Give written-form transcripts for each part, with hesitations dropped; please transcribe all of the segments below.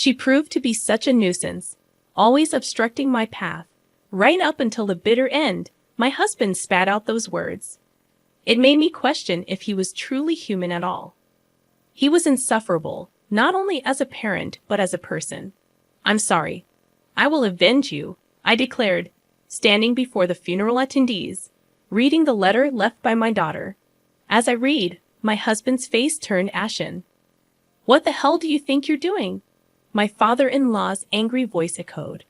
She proved to be such a nuisance, always obstructing my path. Right up until the bitter end, my husband spat out those words. It made me question if he was truly human at all. He was insufferable, not only as a parent but as a person. "I'm sorry. I will avenge you," I declared, standing before the funeral attendees, reading the letter left by my daughter. As I read, my husband's face turned ashen. "What the hell do you think you're doing?" my father-in-law's angry voice echoed.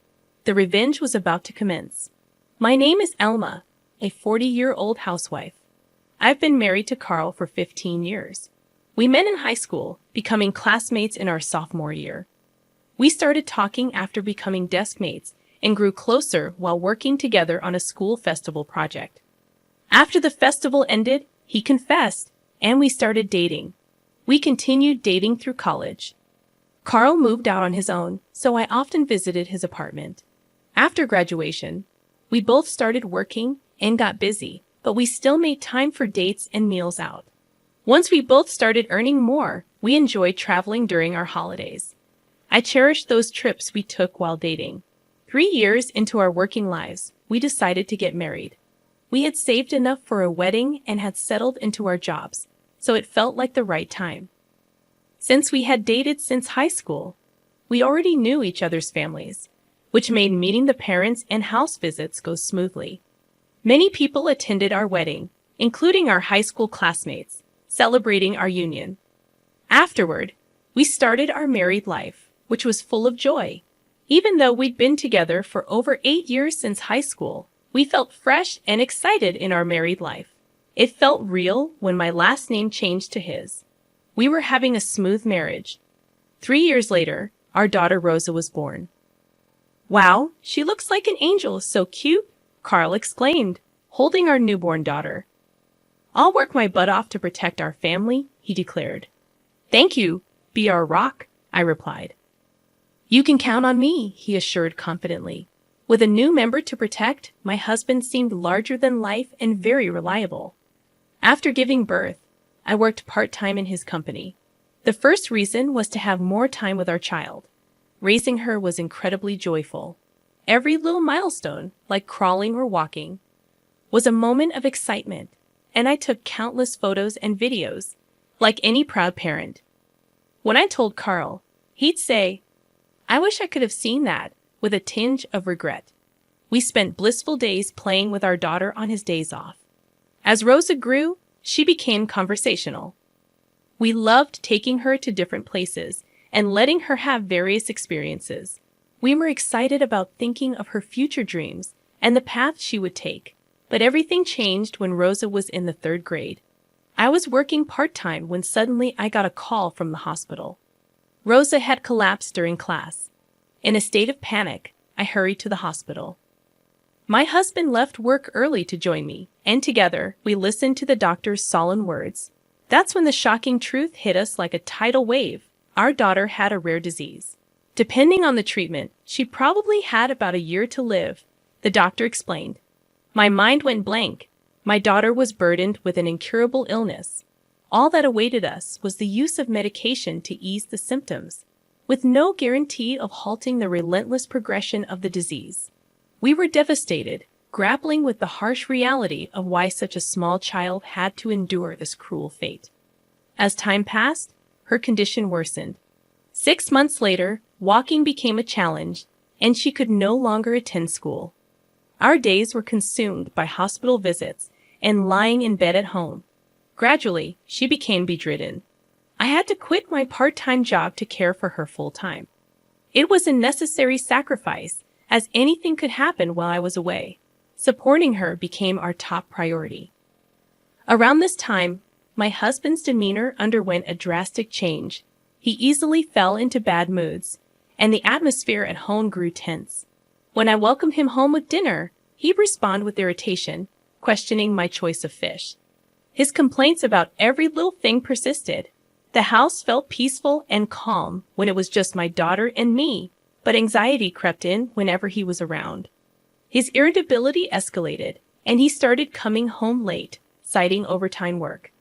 The revenge was about to commence. "My name is Elma, a 40-year-old housewife. I've been married to Carl for 15 years. We met in high school, becoming classmates in our sophomore year. We started talking after becoming desk mates and grew closer while working together on a school festival project. After the festival ended, he confessed, and we started dating. We continued dating through college. Carl moved out on his own, so I often visited his apartment. After graduation, we both started working and got busy, but we still made time for dates and meals out. Once we both started earning more, we enjoyed traveling during our holidays. I cherished those trips we took while dating. 3 years into our working lives, we decided to get married. We had saved enough for a wedding and had settled into our jobs, so it felt like the right time. Since we had dated since high school, we already knew each other's families, which made meeting the parents and house visits go smoothly. Many people attended our wedding, including our high school classmates, celebrating our union. Afterward, we started our married life, which was full of joy. Even though we'd been together for over 8 years since high school, we felt fresh and excited in our married life. It felt real when my last name changed to his. We were having a smooth marriage. 3 years later, our daughter Rosa was born. "Wow, she looks like an angel, so cute," Carl exclaimed, holding our newborn daughter. "I'll work my butt off to protect our family," he declared. "Thank you, be our rock," I replied. "You can count on me," he assured confidently. With a new member to protect, my husband seemed larger than life and very reliable. After giving birth, I worked part-time in his company. The first reason was to have more time with our child. Raising her was incredibly joyful. Every little milestone, like crawling or walking, was a moment of excitement, and I took countless photos and videos, like any proud parent. When I told Carl, he'd say, "I wish I could have seen that," with a tinge of regret. We spent blissful days playing with our daughter on his days off. As Rosa grew, she became conversational. We loved taking her to different places and letting her have various experiences. We were excited about thinking of her future dreams and the path she would take. But everything changed when Rosa was in the 3rd grade. I was working part-time when suddenly I got a call from the hospital. Rosa had collapsed during class. In a state of panic, I hurried to the hospital. My husband left work early to join me, and together we listened to the doctor's solemn words. That's when the shocking truth hit us like a tidal wave. Our daughter had a rare disease. Depending on the treatment, she probably had about a year to live, the doctor explained. My mind went blank. My daughter was burdened with an incurable illness. All that awaited us was the use of medication to ease the symptoms, with no guarantee of halting the relentless progression of the disease. We were devastated, grappling with the harsh reality of why such a small child had to endure this cruel fate. As time passed, her condition worsened. 6 months later, walking became a challenge, and she could no longer attend school. Our days were consumed by hospital visits and lying in bed at home. Gradually, she became bedridden. I had to quit my part-time job to care for her full-time. It was a necessary sacrifice, as anything could happen while I was away. Supporting her became our top priority. Around this time, my husband's demeanor underwent a drastic change. He easily fell into bad moods, and the atmosphere at home grew tense. When I welcomed him home with dinner, he'd respond with irritation, questioning my choice of fish. His complaints about every little thing persisted. The house felt peaceful and calm when it was just my daughter and me, but anxiety crept in whenever he was around. His irritability escalated, and he started coming home late, citing overtime work.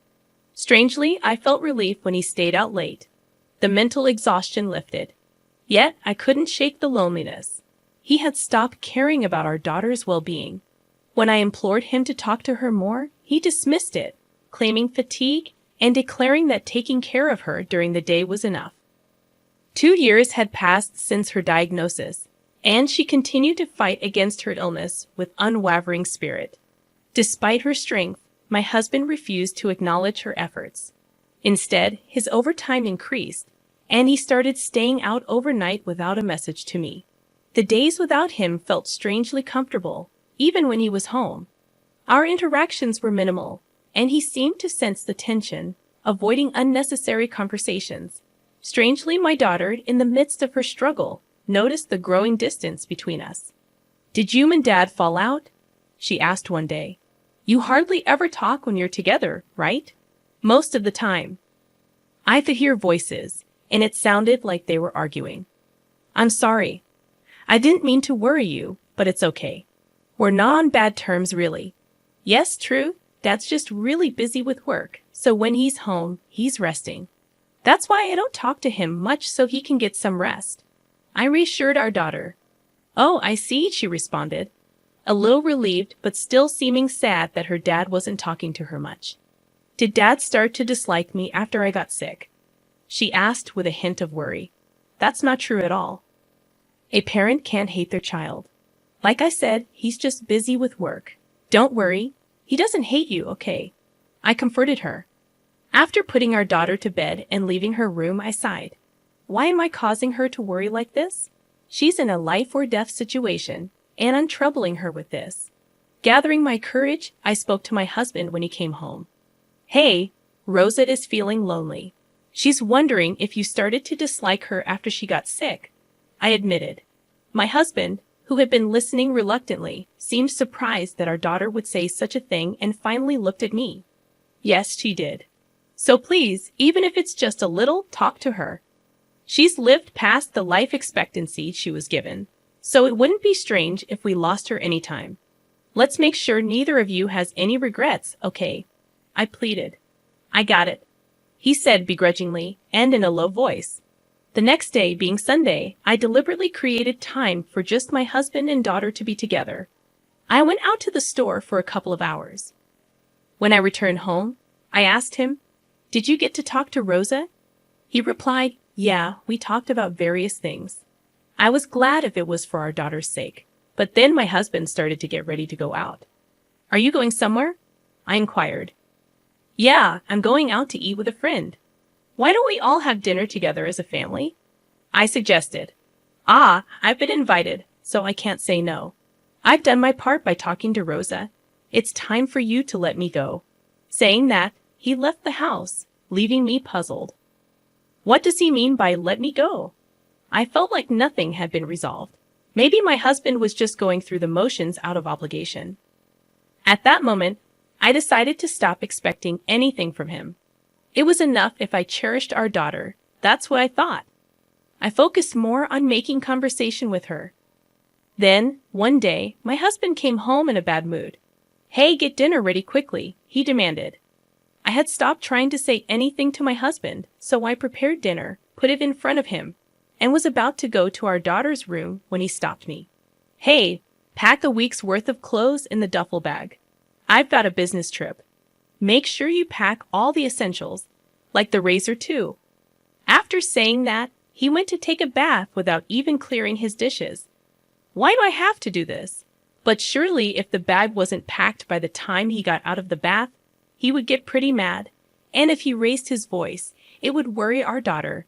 Strangely, I felt relief when he stayed out late. The mental exhaustion lifted. Yet I couldn't shake the loneliness. He had stopped caring about our daughter's well-being. When I implored him to talk to her more, he dismissed it, claiming fatigue and declaring that taking care of her during the day was enough. 2 years had passed since her diagnosis, and she continued to fight against her illness with unwavering spirit. Despite her strength, my husband refused to acknowledge her efforts. Instead, his overtime increased, and he started staying out overnight without a message to me. The days without him felt strangely comfortable, even when he was home. Our interactions were minimal, and he seemed to sense the tension, avoiding unnecessary conversations. Strangely, my daughter, in the midst of her struggle, noticed the growing distance between us. "Did you and Dad fall out?" she asked one day. "You hardly ever talk when you're together, right?" "Most of the time." I could hear voices, and it sounded like they were arguing. "I'm sorry. I didn't mean to worry you, but it's okay. We're not on bad terms, really." "Yes, true. Dad's just really busy with work, so when he's home, he's resting. That's why I don't talk to him much so he can get some rest." I reassured our daughter. "Oh, I see," she responded, a little relieved but still seeming sad that her dad wasn't talking to her much. "Did Dad start to dislike me after I got sick?" she asked with a hint of worry. "That's not true at all. A parent can't hate their child. Like I said, he's just busy with work. Don't worry, he doesn't hate you, okay?" I comforted her. After putting our daughter to bed and leaving her room, I sighed. Why am I causing her to worry like this? She's in a life or death situation, and I'm troubling her with this. Gathering my courage, I spoke to my husband when he came home. "Hey, Rosa is feeling lonely. She's wondering if you started to dislike her after she got sick," I admitted. My husband, who had been listening reluctantly, seemed surprised that our daughter would say such a thing and finally looked at me. "Yes, she did. So please, even if it's just a little, talk to her. She's lived past the life expectancy she was given, so it wouldn't be strange if we lost her anytime. Let's make sure neither of you has any regrets, okay?" I pleaded. "I got it," he said begrudgingly and in a low voice. The next day, being Sunday, I deliberately created time for just my husband and daughter to be together. I went out to the store for a couple of hours. When I returned home, I asked him, "Did you get to talk to Rosa?" He replied, "Yeah, we talked about various things." I was glad if it was for our daughter's sake, but then my husband started to get ready to go out. "Are you going somewhere?" I inquired. "Yeah, I'm going out to eat with a friend. Why don't we all have dinner together as a family?" I suggested. "Ah, I've been invited, so I can't say no. I've done my part by talking to Rosa. It's time for you to let me go." Saying that, he left the house, leaving me puzzled. What does he mean by "let me go"? I felt like nothing had been resolved. Maybe my husband was just going through the motions out of obligation. At that moment, I decided to stop expecting anything from him. It was enough if I cherished our daughter. That's what I thought. I focused more on making conversation with her. Then, one day, my husband came home in a bad mood. "Hey, get dinner ready quickly," he demanded. I had stopped trying to say anything to my husband, so I prepared dinner, put it in front of him, and was about to go to our daughter's room when he stopped me. "Hey, pack a week's worth of clothes in the duffel bag. I've got a business trip. Make sure you pack all the essentials, like the razor too." After saying that, he went to take a bath without even clearing his dishes. Why do I have to do this? But surely if the bag wasn't packed by the time he got out of the bath, he would get pretty mad, and if he raised his voice, it would worry our daughter.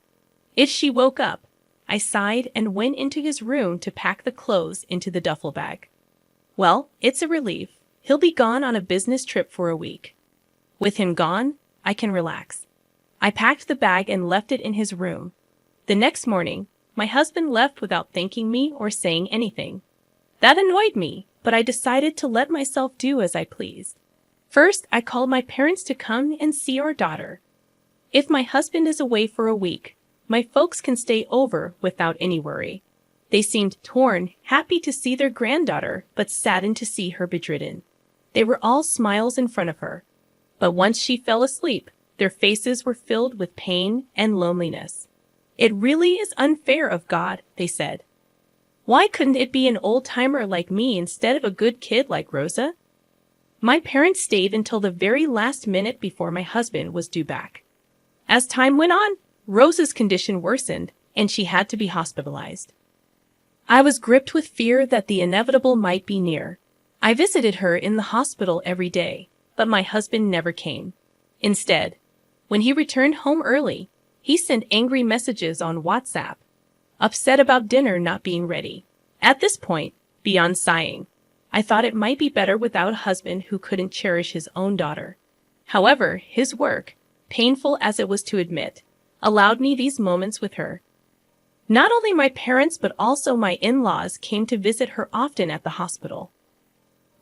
If she woke up, I sighed and went into his room to pack the clothes into the duffel bag. Well, it's a relief. He'll be gone on a business trip for a week. With him gone, I can relax. I packed the bag and left it in his room. The next morning, my husband left without thanking me or saying anything. That annoyed me, but I decided to let myself do as I pleased. First, I called my parents to come and see our daughter. If my husband is away for a week, my folks can stay over without any worry. They seemed torn, happy to see their granddaughter, but saddened to see her bedridden. They were all smiles in front of her. But once she fell asleep, their faces were filled with pain and loneliness. It really is unfair of God, they said. Why couldn't it be an old-timer like me instead of a good kid like Rosa? My parents stayed until the very last minute before my husband was due back. As time went on, Rosa's condition worsened, and she had to be hospitalized. I was gripped with fear that the inevitable might be near. I visited her in the hospital every day, but my husband never came. Instead, when he returned home early, he sent angry messages on WhatsApp, upset about dinner not being ready. At this point, beyond sighing, I thought it might be better without a husband who couldn't cherish his own daughter. However, his work, painful as it was to admit, allowed me these moments with her. Not only my parents but also my in-laws came to visit her often at the hospital.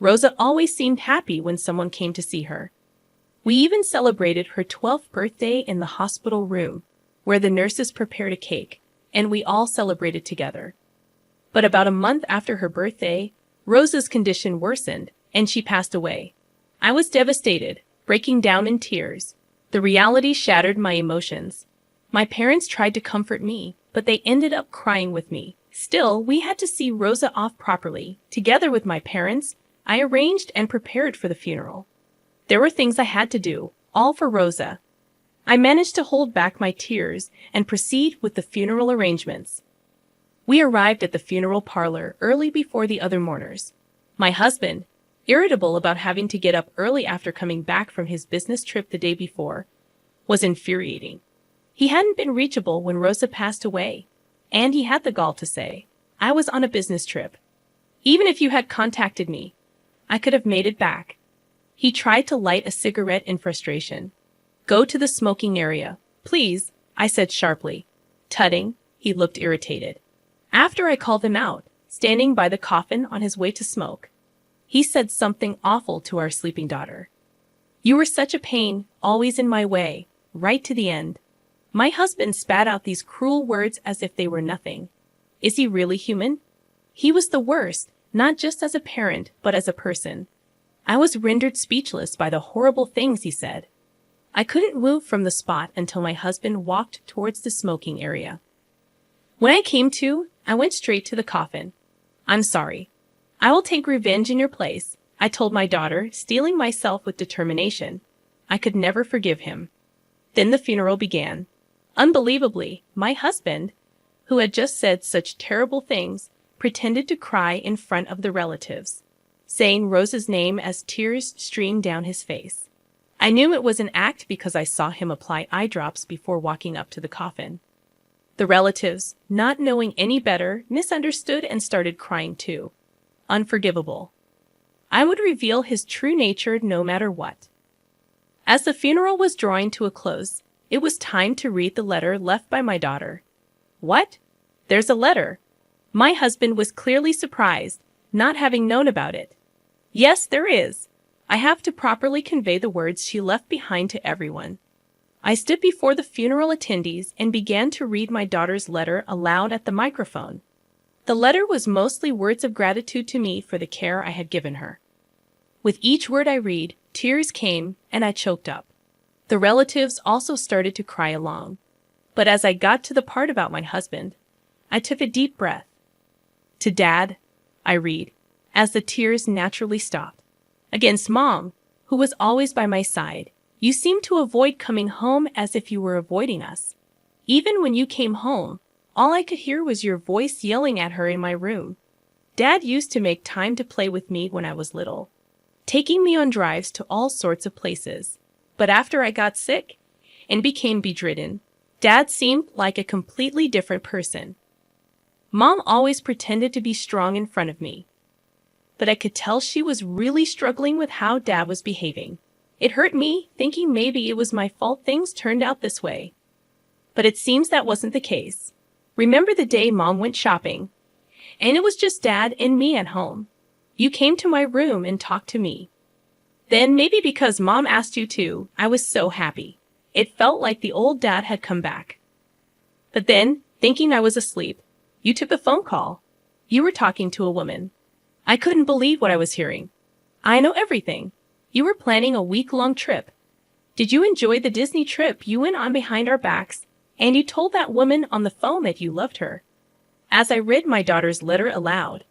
Rosa always seemed happy when someone came to see her. We even celebrated her 12th birthday in the hospital room, where the nurses prepared a cake, and we all celebrated together. But about a month after her birthday, Rosa's condition worsened, and she passed away. I was devastated, breaking down in tears. The reality shattered my emotions. My parents tried to comfort me, but they ended up crying with me. Still, we had to see Rosa off properly. Together with my parents, I arranged and prepared for the funeral. There were things I had to do, all for Rosa. I managed to hold back my tears and proceed with the funeral arrangements. We arrived at the funeral parlor early before the other mourners. My husband, irritable about having to get up early after coming back from his business trip the day before, was infuriating. He hadn't been reachable when Rosa passed away, and he had the gall to say, "I was on a business trip. Even if you had contacted me, I could have made it back." He tried to light a cigarette in frustration. "Go to the smoking area, please," I said sharply. Tutting, he looked irritated. After I called him out, standing by the coffin on his way to smoke, he said something awful to our sleeping daughter. "You were such a pain, always in my way, right to the end." My husband spat out these cruel words as if they were nothing. Is he really human? He was the worst, not just as a parent, but as a person. I was rendered speechless by the horrible things he said. I couldn't move from the spot until my husband walked towards the smoking area. When I came to, I went straight to the coffin. "I'm sorry. I will take revenge in your place," I told my daughter, steeling myself with determination. I could never forgive him. Then the funeral began. Unbelievably, my husband, who had just said such terrible things, pretended to cry in front of the relatives, saying Rosa's name as tears streamed down his face. I knew it was an act because I saw him apply eye drops before walking up to the coffin. The relatives, not knowing any better, misunderstood and started crying too. Unforgivable. I would reveal his true nature no matter what. As the funeral was drawing to a close, it was time to read the letter left by my daughter. "What? There's a letter." My husband was clearly surprised, not having known about it. "Yes, there is. I have to properly convey the words she left behind to everyone." I stood before the funeral attendees and began to read my daughter's letter aloud at the microphone. The letter was mostly words of gratitude to me for the care I had given her. With each word I read, tears came and I choked up. The relatives also started to cry along. But as I got to the part about my husband, I took a deep breath. "To Dad," I read, as the tears naturally stopped. "Against Mom, who was always by my side, you seemed to avoid coming home as if you were avoiding us. Even when you came home, all I could hear was your voice yelling at her in my room. Dad used to make time to play with me when I was little, taking me on drives to all sorts of places. But after I got sick and became bedridden, Dad seemed like a completely different person. Mom always pretended to be strong in front of me, but I could tell she was really struggling with how Dad was behaving. It hurt me, thinking maybe it was my fault things turned out this way. But it seems that wasn't the case. Remember the day Mom went shopping, and it was just Dad and me at home. You came to my room and talked to me. Then, maybe because Mom asked you to, I was so happy. It felt like the old Dad had come back. But then, thinking I was asleep, you took a phone call. You were talking to a woman. I couldn't believe what I was hearing. I know everything. You were planning a week-long trip. Did you enjoy the Disney trip you went on behind our backs And you told that woman on the phone that you loved her. As I read my daughter's letter aloud,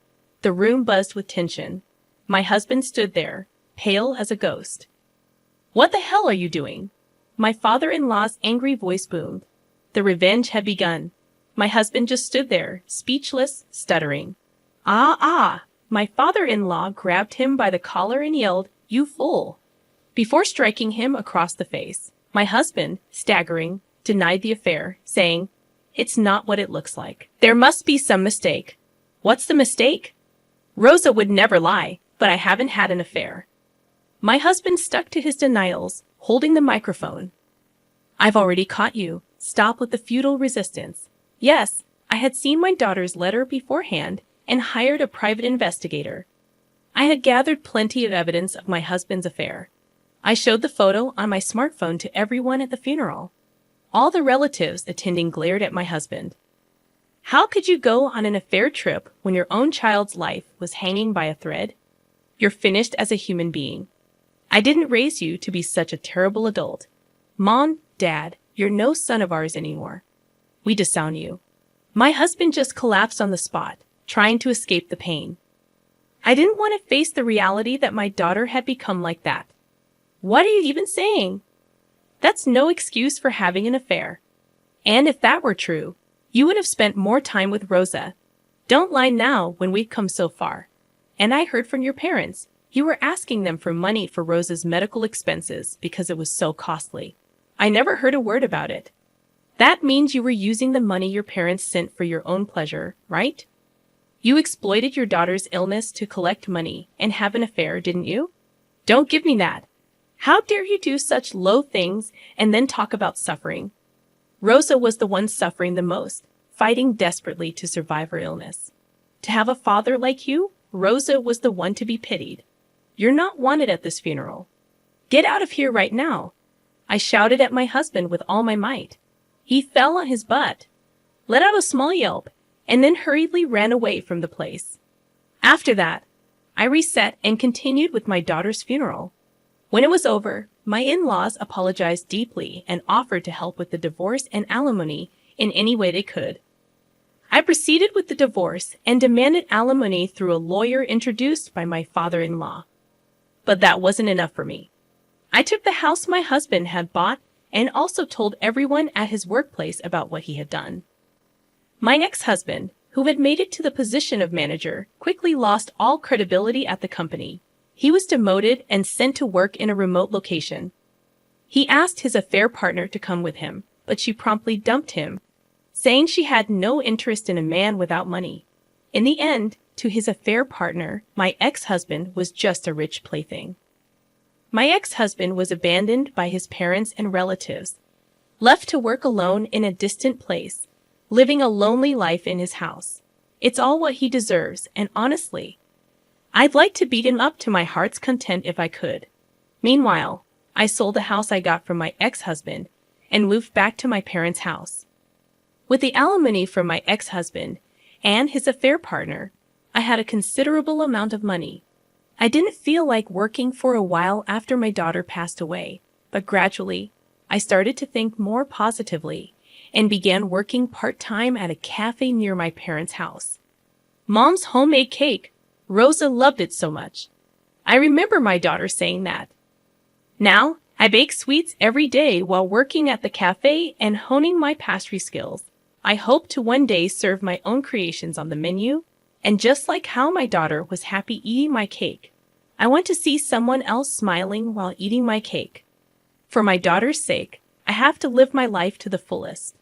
the room buzzed with tension. My husband stood there, pale as a ghost. What the hell are you doing? My father-in-law's angry voice boomed. The revenge had begun. My husband just stood there, speechless, stuttering. Ah! My father-in-law grabbed him by the collar and yelled, "You fool!" before striking him across the face. My husband, staggering, denied the affair, saying, "It's not what it looks like. There must be some mistake." What's the mistake? Rosa would never lie, but I haven't had an affair. My husband stuck to his denials, holding the microphone. I've already caught you. Stop with the futile resistance. Yes, I had seen my daughter's letter beforehand and hired a private investigator. I had gathered plenty of evidence of my husband's affair. I showed the photo on my smartphone to everyone at the funeral. All the relatives attending glared at my husband. How could you go on an affair trip when your own child's life was hanging by a thread? You're finished as a human being. I didn't raise you to be such a terrible adult. Mom, Dad, you're no son of ours anymore. We disown you. My husband just collapsed on the spot, trying to escape the pain. I didn't want to face the reality that my daughter had become like that. What are you even saying? That's no excuse for having an affair. And if that were true, you would have spent more time with Rosa. Don't lie now when we've come so far. And I heard from your parents. You were asking them for money for Rosa's medical expenses because it was so costly. I never heard a word about it. That means you were using the money your parents sent for your own pleasure, right? You exploited your daughter's illness to collect money and have an affair, didn't you? Don't give me that. How dare you do such low things and then talk about suffering? Rosa was the one suffering the most, fighting desperately to survive her illness. To have a father like you, Rosa was the one to be pitied. You're not wanted at this funeral. Get out of here right now. I shouted at my husband with all my might. He fell on his butt, let out a small yelp, and then hurriedly ran away from the place. After that, I reset and continued with my daughter's funeral. When it was over, my in-laws apologized deeply and offered to help with the divorce and alimony in any way they could. I proceeded with the divorce and demanded alimony through a lawyer introduced by my father-in-law. But that wasn't enough for me. I took the house my husband had bought and also told everyone at his workplace about what he had done. My ex-husband, who had made it to the position of manager, quickly lost all credibility at the company. He was demoted and sent to work in a remote location. He asked his affair partner to come with him, but she promptly dumped him, saying she had no interest in a man without money. In the end, to his affair partner, my ex-husband was just a rich plaything. My ex-husband was abandoned by his parents and relatives, left to work alone in a distant place, living a lonely life in his house. It's all what he deserves, and honestly, I'd like to beat him up to my heart's content if I could. Meanwhile, I sold the house I got from my ex-husband and moved back to my parents' house. With the alimony from my ex-husband and his affair partner, I had a considerable amount of money. I didn't feel like working for a while after my daughter passed away, but gradually, I started to think more positively and began working part-time at a cafe near my parents' house. Mom's homemade cake. Rosa loved it so much. I remember my daughter saying that. Now, I bake sweets every day while working at the cafe and honing my pastry skills. I hope to one day serve my own creations on the menu, and just like how my daughter was happy eating my cake, I want to see someone else smiling while eating my cake. For my daughter's sake, I have to live my life to the fullest.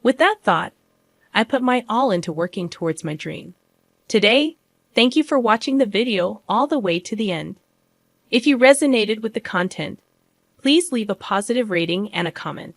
With that thought, I put my all into working towards my dream. Today, thank you for watching the video all the way to the end. If you resonated with the content, please leave a positive rating and a comment.